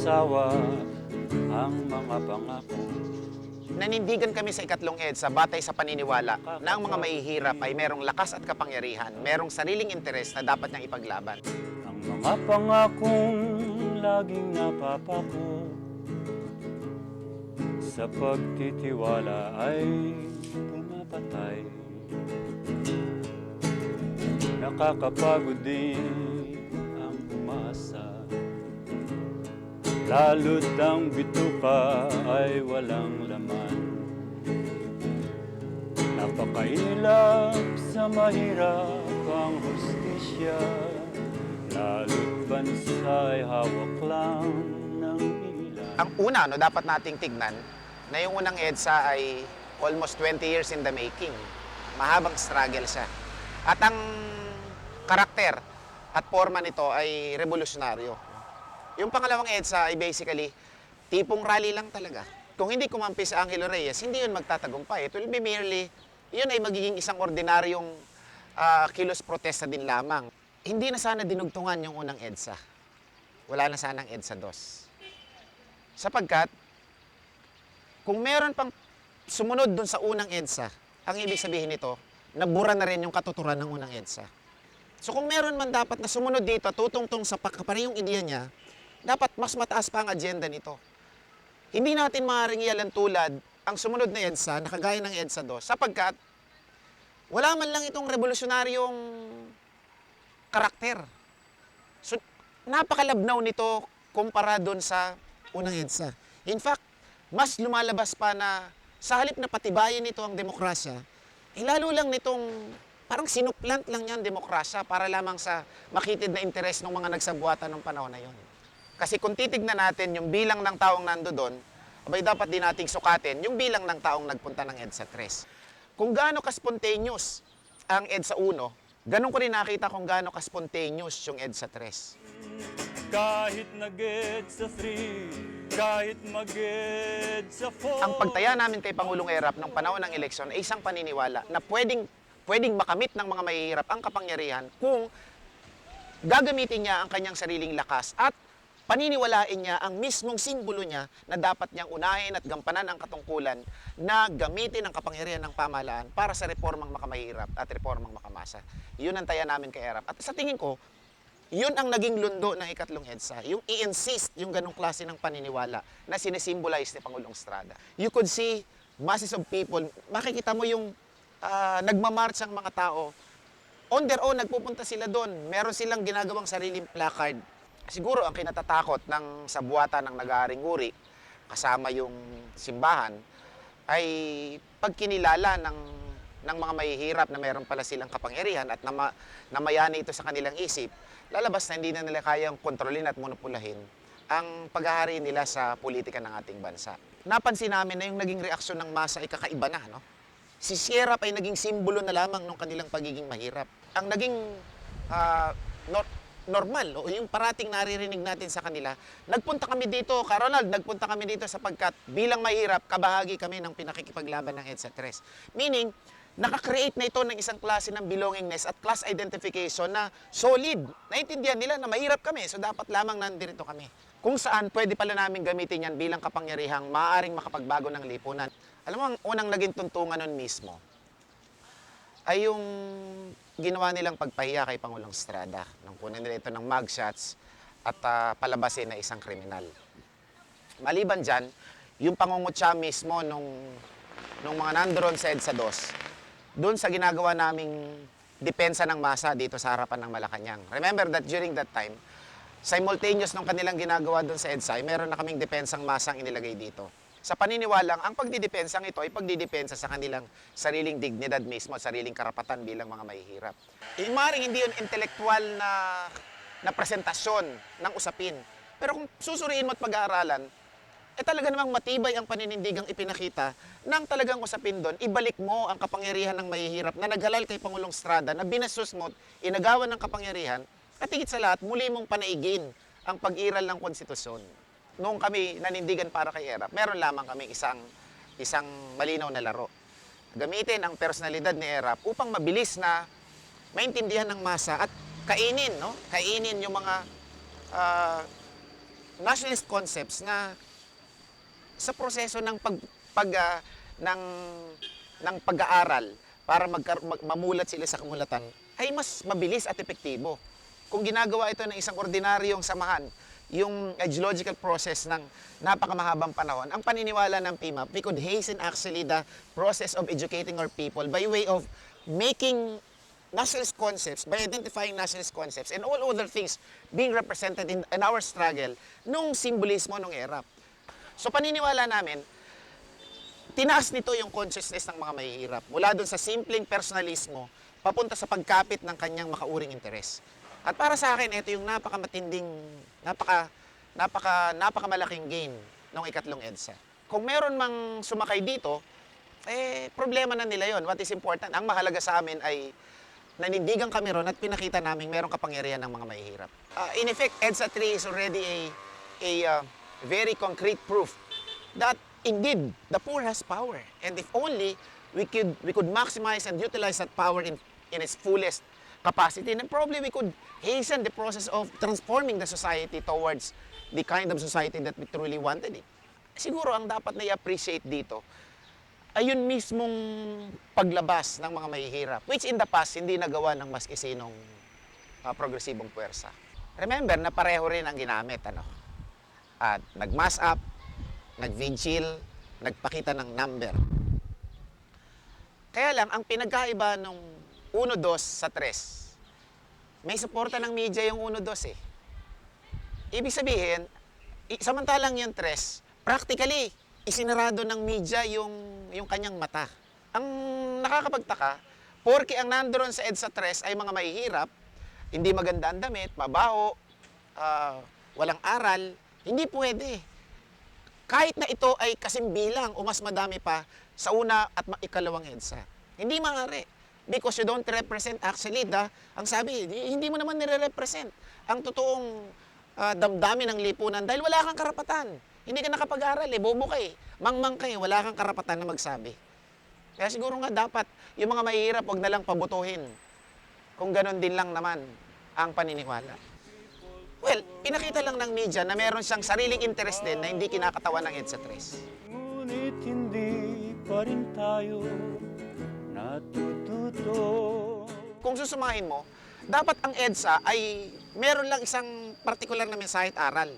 sawa ang mga pangako. Nanindigan kami sa ikatlong EDSA batay sa paniniwala na ang mga mahihirap ay merong lakas at kapangyarihan, merong sariling interes na dapat niyang ipaglaban. Ang mga pangakong laging napapako sa pagtitiwala ay pumapatay. Nakakapagod din ang umasa, lalo't ang bituka ay walang laman. Napakailap sa mahirap ang hustisya, lalo't bansa ay hawak lang ng ilan. Ang una, dapat nating tignan na yung unang EDSA ay almost 20 years in the making. Mahabang struggle siya. At ang karakter at forma nito ay revolusyonaryo. Yung pangalawang EDSA ay basically tipong rally lang talaga. Kung hindi kumampi sa Angelo Reyes, hindi yun magtatagumpay. It will be merely, yun ay magiging isang ordinaryong kilos protesta din lamang. Hindi na sana dinugtungan yung unang EDSA. Wala na sanang EDSA 2. Sapagkat, kung meron pang sumunod dun sa unang EDSA, ang ibig sabihin nito, nabura na rin yung katuturan ng unang EDSA. So kung meron man dapat na sumunod dito, tutungtong sa parehong ideya niya, dapat mas mataas pa ang agenda nito. Hindi natin maaaring iyalan tulad ang sumunod na EDSA, nakagaya ng EDSA 2, sapagkat wala man lang itong revolusyonaryong karakter. So, napakalabnaw nito kumpara doon sa unang EDSA. In fact, mas lumalabas pa na sa halip na patibayin nito ang demokrasya, lalo lang nitong parang sinuplant lang yan demokrasya para lamang sa makitid na interes ng mga nagsabuatan ng panahon na yon. Kasi kung titignan natin yung bilang ng taong nando doon, abay dapat din nating sukatin yung bilang ng taong nagpunta ng EDSA 3. Kung gaano ka-spontaneous ang EDSA 1, ganun ko rin nakita kung gaano ka-spontaneous yung EDSA 3. Kahit nag-EDSA 3, kahit mag-EDSA 4. Ang pagtaya namin kay Pangulong Erap ng panahon ng eleksyon ay isang paniniwala na pwedeng makamit ng mga mahihirap ang kapangyarihan kung gagamitin niya ang kanyang sariling lakas at paniniwalain niya ang mismong simbolo niya na dapat niyang unahin at gampanan ang katungkulan na gamitin ang kapangyarihan ng pamahalaan para sa reformang makamahirap at reformang makamasa. Yun ang taya namin kay Erap. At sa tingin ko, yun ang naging lundo ng ikatlong EDSA. Yung i-insist yung ganong klase ng paniniwala na sinisimbolize ni Pangulong Estrada. You could see masses of people, makikita mo yung nagmamarch ang mga tao. On their own, nagpupunta sila doon. Meron silang ginagawang sariling placard. Siguro ang kinatatakot ng sa buwata ng nag-aaring-uri, kasama yung simbahan, ay pagkinilala ng mga mahihirap na meron pala silang kapangyarihan at namayani ito sa kanilang isip, lalabas na hindi na nila kayang kontrolin at monopolahin ang paghahari nila sa politika ng ating bansa. Napansin namin na yung naging reaksyon ng masa ay kakaiba na, no? Si Sierra ay naging simbolo na lamang ng kanilang pagiging mahirap. Ang naging normal, o yung parating naririnig natin sa kanila, nagpunta kami dito, Ronald, nagpunta kami dito sapagkat bilang mahirap, kabahagi kami ng pinakikipaglaban ng EDSA 3. Meaning, nakakreate na ito ng isang klase ng belongingness at class identification na solid. Naintindihan nila na mahirap kami, so dapat lamang nandito kami. Kung saan pwede pala namin gamitin yan bilang kapangyarihang maaaring makapagbago ng lipunan. Alam mo, ang unang naging tuntungan nun mismo ay yung ginawa nilang pagpahiya kay Pangulong Estrada. Nang kunin nila ito ng mugshots at palabasin na isang kriminal. Maliban dyan, yung pangungutya mismo nung mga nandoon sa EDSA 2, doon sa ginagawa naming depensa ng masa dito sa harapan ng Malacanang. Remember that during that time, simultaneous nung kanilang ginagawa doon sa EDSA, meron na kaming depensang masang inilagay dito. Sa paniniwalang, ang pagdidepensang ito ay pagdidepensa sa kanilang sariling dignidad mismo, sariling karapatan bilang mga mahihirap. Maaaring hindi yun intelektual na presentasyon ng usapin. Pero kung susuriin mo at pag-aaralan, talaga namang matibay ang paninindigang ipinakita nang talagang usapin doon, ibalik mo ang kapangyarihan ng mahihirap na naghalal kay Pangulong Estrada, na binasos mo, inagawan ng kapangyarihan, at higit sa lahat, muli mong panaigin ang pag-iral ng konstitusyon. Noong kami nanindigan para kay Erap, meron lamang kami isang malinaw na laro. Gamitin ang personalidad ni Erap upang mabilis na maintindihan ng masa at kainin yung mga nationalist concepts na sa proseso ng pag ah, ng ng pag-aaral para mamulat sila sa kamulatan ay mas mabilis at epektibo. Kung ginagawa ito ng isang ordinaryong samahan, yung ideological process ng napakamahabang panahon, ang paniniwala ng PMAP, we could hasten actually the process of educating our people by way of making nationalist concepts, by identifying nationalist concepts and all other things being represented in our struggle nung simbolismo nung ERAP. So paniniwala namin, tinaas nito yung consciousness ng mga mahihirap mula dun sa simpleng personalismo papunta sa pagkapit ng kanyang makauring interes. At para sa akin, ito yung napakamalaking gain ng ikatlong EDSA. Kung meron mang sumakay dito, problema na nila yon. What is important? Ang mahalaga sa amin ay nanindigan kami ron at pinakita namin merong kapangyarihan ng mga mahihirap. In effect, EDSA 3 is already a very concrete proof that indeed the poor has power. And if only we could maximize and utilize that power in its fullest capacity, then probably we could hasten the process of transforming the society towards the kind of society that we truly wanted it. Siguro ang dapat na i-appreciate dito ay yun mismong paglabas ng mga mahihirap, which in the past hindi nagawa ng maski sinong progresibong puwersa. Remember na pareho rin ang ginamit, at nag-mass up, nag-vigil, nagpakita ng number. Kaya lang, ang pinagkaiba nung 1-2 sa 3, may suporta ng media yung 1-2 eh. Ibig sabihin, samantalang yung 3, practically, isinarado ng media yung kanyang mata. Ang nakakapagtaka, porke ang nandoon sa EDSA 3 ay mga mahihirap, hindi maganda ang damit, mabaho, walang aral, hindi pwede. Kahit na ito ay kasimbilang o mas madami pa sa una at ikalawang EDSA. Hindi maaari. Because you don't represent actually ang sabi, hindi mo naman nire-represent ang totoong damdamin ng lipunan dahil wala kang karapatan. Hindi ka nakapag-aral bobo ka mangmang ka wala kang karapatan na magsabi. Kaya siguro nga dapat yung mga mahihirap wag na lang pabutuhin kung ganon din lang naman ang paniniwala. Well, pinakita lang ng media na meron siyang sariling interest din na hindi kinakatawan ng EDSA 3. Ngunit hindi pa rin tayo natututo. Kung susumahin mo, dapat ang EDSA ay meron lang isang partikular na mensahe at aral.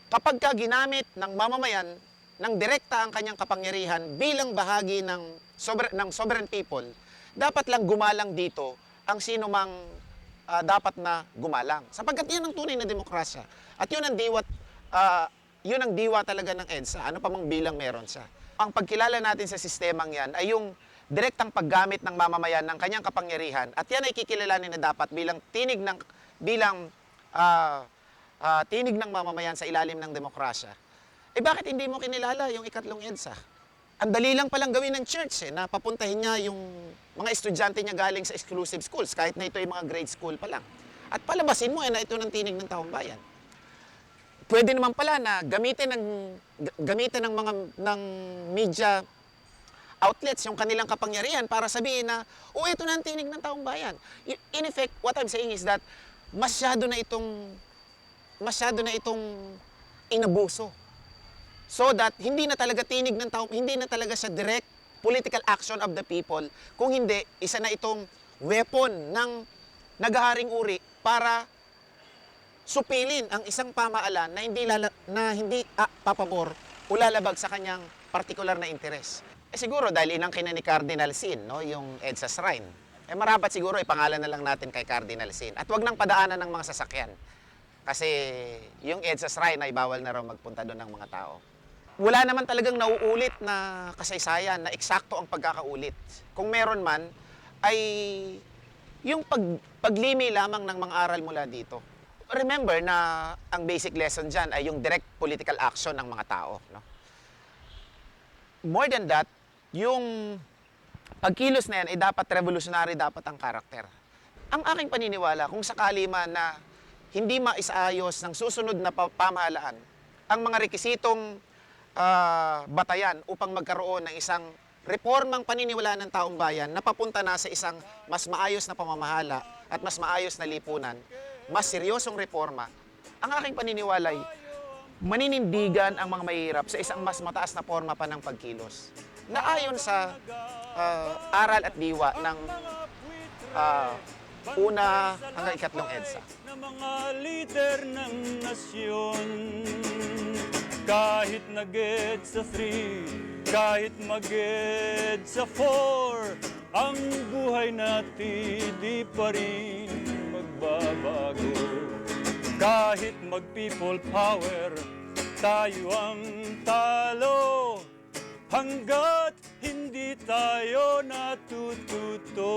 Kapag ka ginamit ng mamamayan ng direkta ang kanyang kapangyarihan bilang bahagi ng sovereign people, dapat lang gumalang dito ang sino mang dapat na gumalang. Sapagkat yan ang tunay na demokrasya. At yun ang diwa talaga ng EDSA. Ano pa mang bilang meron siya. Ang pagkilala natin sa sistemang yan ay yung direktang paggamit ng mamamayan ng kanyang kapangyarihan. At yan ay kikilalanin na dapat bilang tinig ng mamamayan sa ilalim ng demokrasya. Bakit hindi mo kinilala yung ikatlong EDSA? Ang dali lang palang gawin ng church na papuntahin niya yung mga estudyante niya galing sa exclusive schools, kahit na ito ay mga grade school pa lang. At palabasin mo na ito ng tinig ng taong bayan. Pwede naman pala na gamitin ng media outlets yung kanilang kapangyarihan para sabihin na, ito na ang tinig ng taong bayan. In effect, what I'm saying is that masyado na itong inabuso. So that hindi na talaga tinig ng tao, hindi na talaga siya direct political action of the people, kung hindi, isa na itong weapon ng naghaharing uri para supilin ang isang pamahalaan na hindi papabor o lalabag sa kanyang partikular na interes. Siguro dahil inangkin na ni Cardinal Sin, yung EDSA Shrine, marapat siguro ipangalan na lang natin kay Cardinal Sin. At wag nang padaanan ng mga sasakyan. Kasi yung EDSA Shrine ay bawal na raw magpunta doon ng mga tao. Wala naman talagang nauulit na kasaysayan na eksakto ang pagkakaulit. Kung meron man, ay yung paglimi lamang ng mga aral mula dito. Remember na ang basic lesson dyan ay yung direct political action ng mga tao. More than that, yung pagkilos na yan ay dapat revolutionary, dapat ang karakter. Ang aking paniniwala, kung sakali man na hindi maisaayos ng susunod na pamahalaan ang mga rekisitong batayan upang magkaroon ng isang reformang paniniwalaan ng taong bayan na papunta na sa isang mas maayos na pamamahala at mas maayos na lipunan, mas seryosong reforma, ang aking paniniwala ay maninindigan ang mga mahihirap sa isang mas mataas na forma pa ng pagkilos. Na ayon sa aral at diwa ng una hanggang ikatlong EDSA. Na mga leader ng nasyon, kahit nag-EDSA 3, kahit mag-EDSA 4, ang buhay natin di pa rin magbabago. Kahit mag-people power, tayo ang talo. Hanggat hindi tayo natututo.